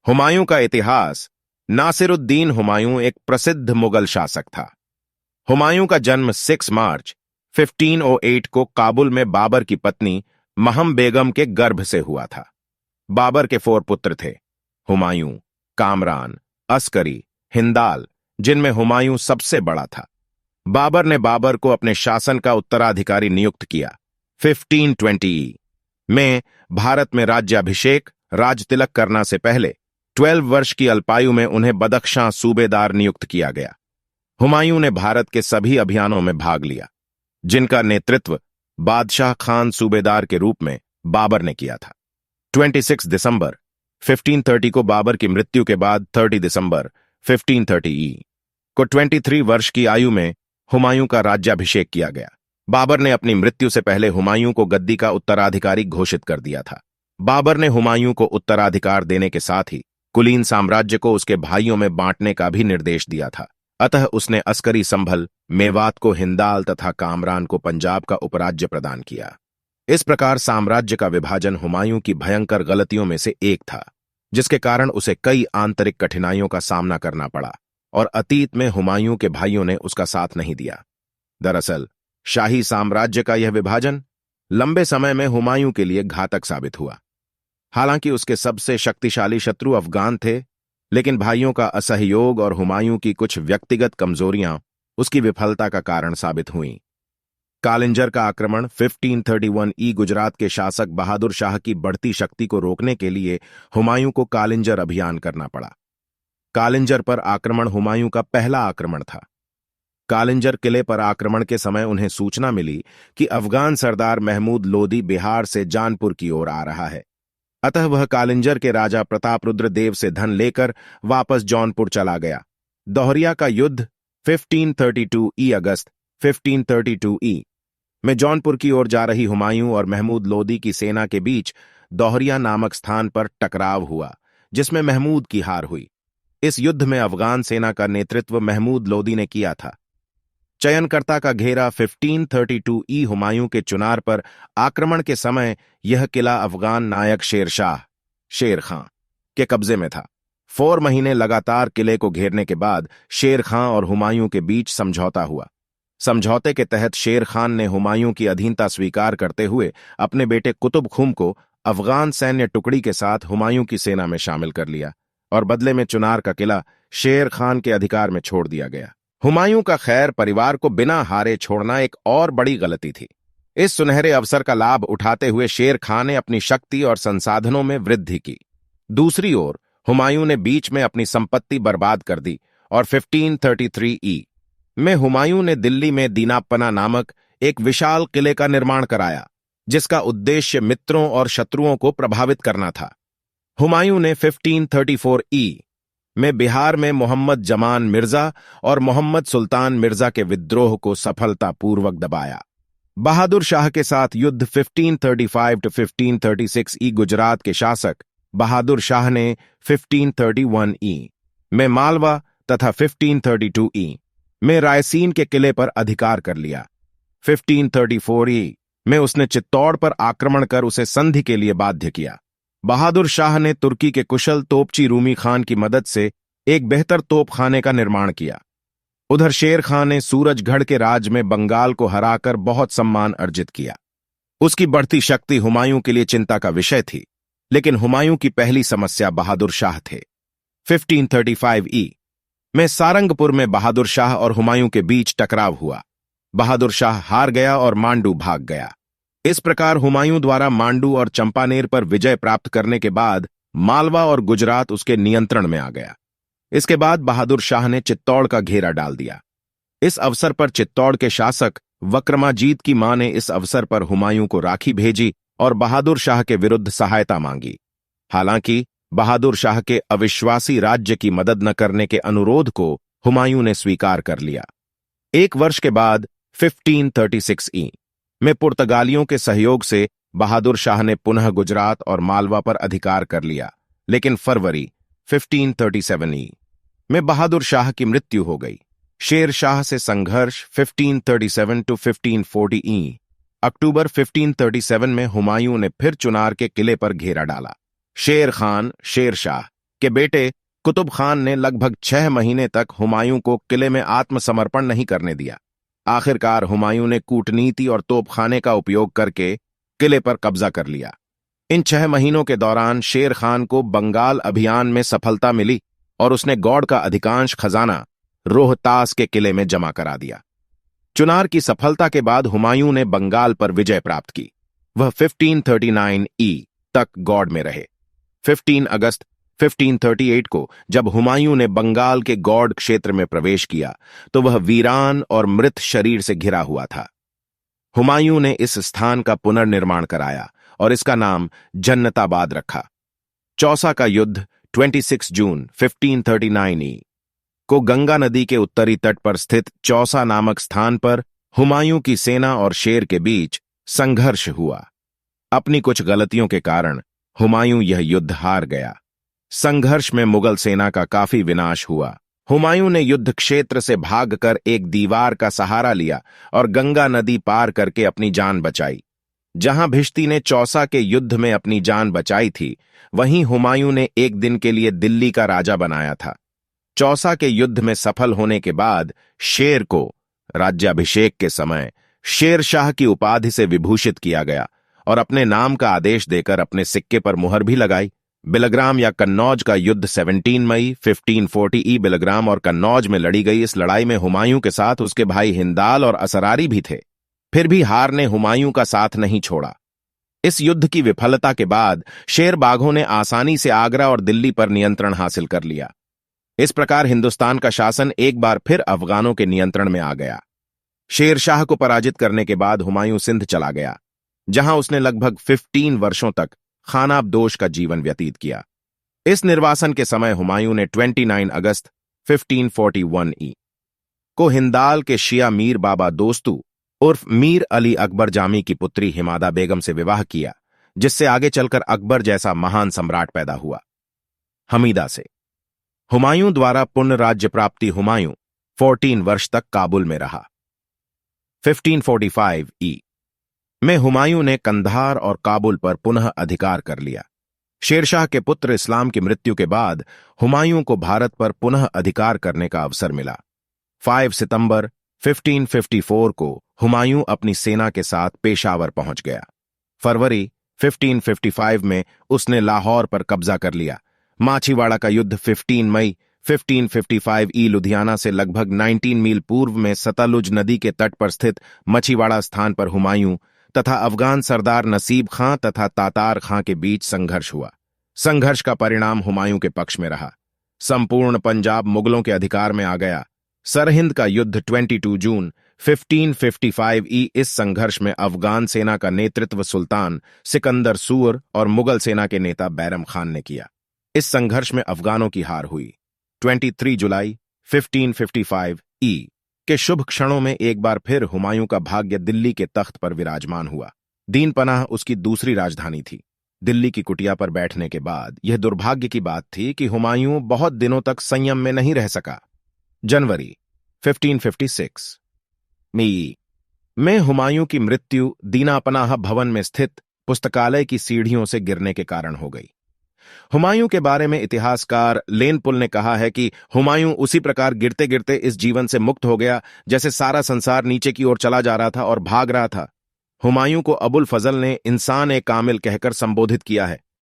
हुमायूं का इतिहास। नासिरुद्दीन हुमायूं एक प्रसिद्ध मुगल शासक था। हुमायूं का जन्म 6 मार्च 1508 को काबुल में बाबर की पत्नी महम बेगम के गर्भ से हुआ था। बाबर के 4 पुत्र थे, हुमायूं, कामरान, अस्करी, हिंदाल, जिनमें हुमायूं सबसे बड़ा था। बाबर ने बाबर को अपने शासन का उत्तराधिकारी नियुक्त किया। 1520 में भारत में राज्याभिषेक राजतिलक करना से पहले 12 वर्ष की अल्पायु में उन्हें बदख्शां सूबेदार नियुक्त किया गया। हुमायूं ने भारत के सभी अभियानों में भाग लिया, जिनका नेतृत्व बादशाह खान सूबेदार के रूप में बाबर ने किया था। 26 दिसंबर 1530 को बाबर की मृत्यु के बाद 30 दिसंबर 1530 को 23 वर्ष की आयु में हुमायूं का राज्याभिषेक किया गया। बाबर ने अपनी मृत्यु से पहले हुमायूं को गद्दी का उत्तराधिकारी घोषित कर दिया था। बाबर ने हुमायूं को उत्तराधिकार देने के साथ ही कुलीन साम्राज्य को उसके भाइयों में बांटने का भी निर्देश दिया था। अतः उसने अस्करी संभल, मेवात को हिंदाल तथा कामरान को पंजाब का उपराज्य प्रदान किया। इस प्रकार साम्राज्य का विभाजन हुमायूं की भयंकर गलतियों में से एक था, जिसके कारण उसे कई आंतरिक कठिनाइयों का सामना करना पड़ा और अतीत में हुमायूं के भाइयों ने उसका साथ नहीं दिया। दरअसल शाही साम्राज्य का यह विभाजन लंबे समय में हुमायूं के लिए घातक साबित हुआ। हालांकि उसके सबसे शक्तिशाली शत्रु अफगान थे, लेकिन भाइयों का असहयोग और हुमायूं की कुछ व्यक्तिगत कमजोरियां उसकी विफलता का कारण साबित हुईं। कालिंजर का आक्रमण 1531 गुजरात के शासक बहादुर शाह की बढ़ती शक्ति को रोकने के लिए हुमायूं को कालिंजर अभियान करना पड़ा। कालिंजर पर आक्रमण हुमायूं का पहला आक्रमण था। कालिंजर किले पर आक्रमण के समय उन्हें सूचना मिली कि अफगान सरदार महमूद लोदी बिहार से जानपुर की ओर आ रहा है। अतः वह कालिंजर के राजा प्रतापरुद्र देव से धन लेकर वापस जौनपुर चला गया। दोहरिया का युद्ध 1532 अगस्त 1532 में जौनपुर की ओर जा रही हुमायूं और महमूद लोदी की सेना के बीच दोहरिया नामक स्थान पर टकराव हुआ, जिसमें महमूद की हार हुई। इस युद्ध में अफगान सेना का नेतृत्व महमूद लोदी ने किया था। चयनकर्ता का घेरा 1532 हुमायूं के चुनार पर आक्रमण के समय यह किला अफगान नायक शेर खां के कब्जे में था। 4 महीने लगातार किले को घेरने के बाद शेर खां और हुमायूं के बीच समझौता हुआ। समझौते के तहत शेर खान ने हुमायूं की अधीनता स्वीकार करते हुए अपने बेटे कुतुब खुम को अफगान सैन्य टुकड़ी के साथ हुमायूं की सेना में शामिल कर लिया और बदले में चुनार का किला शेर खान के अधिकार में छोड़ दिया गया। हुमायूं का खैर परिवार को बिना हारे छोड़ना एक और बड़ी गलती थी। इस सुनहरे अवसर का लाभ उठाते हुए शेर खान ने अपनी शक्ति और संसाधनों में वृद्धि की। दूसरी ओर हुमायूं ने बीच में अपनी संपत्ति बर्बाद कर दी और 1533 में हुमायूं ने दिल्ली में दीनापना नामक एक विशाल किले का निर्माण कराया, जिसका उद्देश्य मित्रों और शत्रुओं को प्रभावित करना था। हुमायूं ने 1534 में बिहार में मोहम्मद जमान मिर्जा और मोहम्मद सुल्तान मिर्जा के विद्रोह को सफलतापूर्वक दबाया। बहादुर शाह के साथ युद्ध 1535-1536 गुजरात के शासक बहादुर शाह ने 1531 में मालवा तथा 1532 में रायसीन के किले पर अधिकार कर लिया। 1534 में उसने चित्तौड़ पर आक्रमण कर उसे संधि के लिए बाध्य किया। बहादुर शाह ने तुर्की के कुशल तोपची रूमी खान की मदद से एक बेहतर तोपखाने का निर्माण किया। उधर शेर खान ने सूरजगढ़ के राज में बंगाल को हराकर बहुत सम्मान अर्जित किया। उसकी बढ़ती शक्ति हुमायूं के लिए चिंता का विषय थी, लेकिन हुमायूं की पहली समस्या बहादुर शाह थे। 1535 में सारंगपुर में बहादुर शाह और हुमायूं के बीच टकराव हुआ। बहादुर शाह हार गया और मांडू भाग गया। इस प्रकार हुमायूं द्वारा मांडू और चंपानेर पर विजय प्राप्त करने के बाद मालवा और गुजरात उसके नियंत्रण में आ गया। इसके बाद बहादुर शाह ने चित्तौड़ का घेरा डाल दिया। इस अवसर पर चित्तौड़ के शासक विक्रमाजीत की मां ने इस अवसर पर हुमायूं को राखी भेजी और बहादुर शाह के विरुद्ध सहायता मांगी। हालांकि बहादुर शाह के अविश्वासी राज्य की मदद न करने के अनुरोध को हुमायूं ने स्वीकार कर लिया। 1 वर्ष के बाद 1536 में पुर्तगालियों के सहयोग से बहादुर शाह ने पुनः गुजरात और मालवा पर अधिकार कर लिया, लेकिन फरवरी 1537 में बहादुर शाह की मृत्यु हो गई। शेर शाह से संघर्ष 1537-1540 अक्टूबर 1537 में हुमायूं ने फिर चुनार के किले पर घेरा डाला। शेर खान, शेर शाह के बेटे कुतुब खान ने लगभग 6 महीने तक हुमायूं को किले में आत्मसमर्पण नहीं करने दिया। आखिरकार हुमायूं ने कूटनीति और तोपखाने का उपयोग करके किले पर कब्जा कर लिया। इन 6 महीनों के दौरान शेर खान को बंगाल अभियान में सफलता मिली और उसने गौड़ का अधिकांश खजाना रोहतास के किले में जमा करा दिया। चुनार की सफलता के बाद हुमायूं ने बंगाल पर विजय प्राप्त की। वह 1539 तक गौड़ में रहे। 15 अगस्त 1538 को जब हुमायूं ने बंगाल के गौड़ क्षेत्र में प्रवेश किया तो वह वीरान और मृत शरीर से घिरा हुआ था। हुमायूं ने इस स्थान का पुनर्निर्माण कराया और इसका नाम जन्नताबाद रखा। चौसा का युद्ध 26 जून 1539 को गंगा नदी के उत्तरी तट पर स्थित चौसा नामक स्थान पर हुमायूं की सेना और शेर के बीच संघर्ष हुआ। अपनी कुछ गलतियों के कारण हुमायूं यह युद्ध हार गया। संघर्ष में मुगल सेना का काफी विनाश हुआ। हुमायूं ने युद्ध क्षेत्र से भागकर एक दीवार का सहारा लिया और गंगा नदी पार करके अपनी जान बचाई। जहां भिश्ती ने चौसा के युद्ध में अपनी जान बचाई थी, वहीं हुमायूं ने एक दिन के लिए दिल्ली का राजा बनाया था। चौसा के युद्ध में सफल होने के बाद शेर को राज्याभिषेक के समय शेर शाह की उपाधि से विभूषित किया गया और अपने नाम का आदेश देकर अपने सिक्के पर मुहर भी लगाई। बिलग्राम या कन्नौज का युद्ध 17 मई 1540 बिलग्राम और कन्नौज में लड़ी गई। इस लड़ाई में हुमायूं के साथ उसके भाई हिंदाल और असरारी भी थे। फिर भी हार ने हुमायूं का साथ नहीं छोड़ा। इस युद्ध की विफलता के बाद शेर बाघों ने आसानी से आगरा और दिल्ली पर नियंत्रण हासिल कर लिया। इस प्रकार हिंदुस्तान का शासन एक बार फिर अफगानों के नियंत्रण में आ गया। शेर शाह को पराजित करने के बाद हुमायूं सिंध चला गया, जहां उसने लगभग 15 वर्षों तक खानाबदोश का जीवन व्यतीत किया। इस निर्वासन के समय हुमायूं ने 29 अगस्त 1541 को हिंदाल के शिया मीर बाबा दोस्तू उर्फ मीर अली अकबर जामी की पुत्री हिमादा बेगम से विवाह किया, जिससे आगे चलकर अकबर जैसा महान सम्राट पैदा हुआ। हमीदा से हुमायूं द्वारा पूर्ण राज्य प्राप्ति। हुमायूं 14 वर्ष तक काबुल में रहा। 1545 में हुमायूं ने कंधार और काबुल पर पुनः अधिकार कर लिया। शेरशाह के पुत्र इस्लाम की मृत्यु के बाद हुमायूं को भारत पर पुनः अधिकार करने का अवसर मिला। 5 सितंबर 1554 को हुमायूं अपनी सेना के साथ पेशावर पहुंच गया। फरवरी 1555 में उसने लाहौर पर कब्जा कर लिया। माछीवाड़ा का युद्ध 15 मई 1555 लुधियाना से लगभग 19 मील पूर्व में सतलुज नदी के तट पर स्थित मछीवाड़ा स्थान पर हुमायूं तथा अफगान सरदार नसीब खां तथा तातार खां के बीच संघर्ष हुआ। संघर्ष का परिणाम हुमायूं के पक्ष में रहा। संपूर्ण पंजाब मुगलों के अधिकार में आ गया। सरहिंद का युद्ध 22 जून 1555 इस संघर्ष में अफगान सेना का नेतृत्व सुल्तान सिकंदर सूर और मुगल सेना के नेता बैरम खान ने किया। इस संघर्ष में अफगानों की हार हुई। 23 जुलाई 1555 के शुभ क्षणों में एक बार फिर हुमायूं का भाग्य दिल्ली के तख्त पर विराजमान हुआ। दीन पनाह उसकी दूसरी राजधानी थी। दिल्ली की कुटिया पर बैठने के बाद यह दुर्भाग्य की बात थी कि हुमायूं बहुत दिनों तक संयम में नहीं रह सका। जनवरी 1556 में हुमायूं की मृत्यु दीना पनाह भवन में स्थित पुस्तकालय की सीढ़ियों से गिरने के कारण हो गई। हुमायूं के बारे में इतिहासकार लेनपुल ने कहा है कि हुमायूं उसी प्रकार गिरते गिरते इस जीवन से मुक्त हो गया जैसे सारा संसार नीचे की ओर चला जा रहा था और भाग रहा था। हुमायूं को अबुल फजल ने इंसान ए कामिल कहकर संबोधित किया है।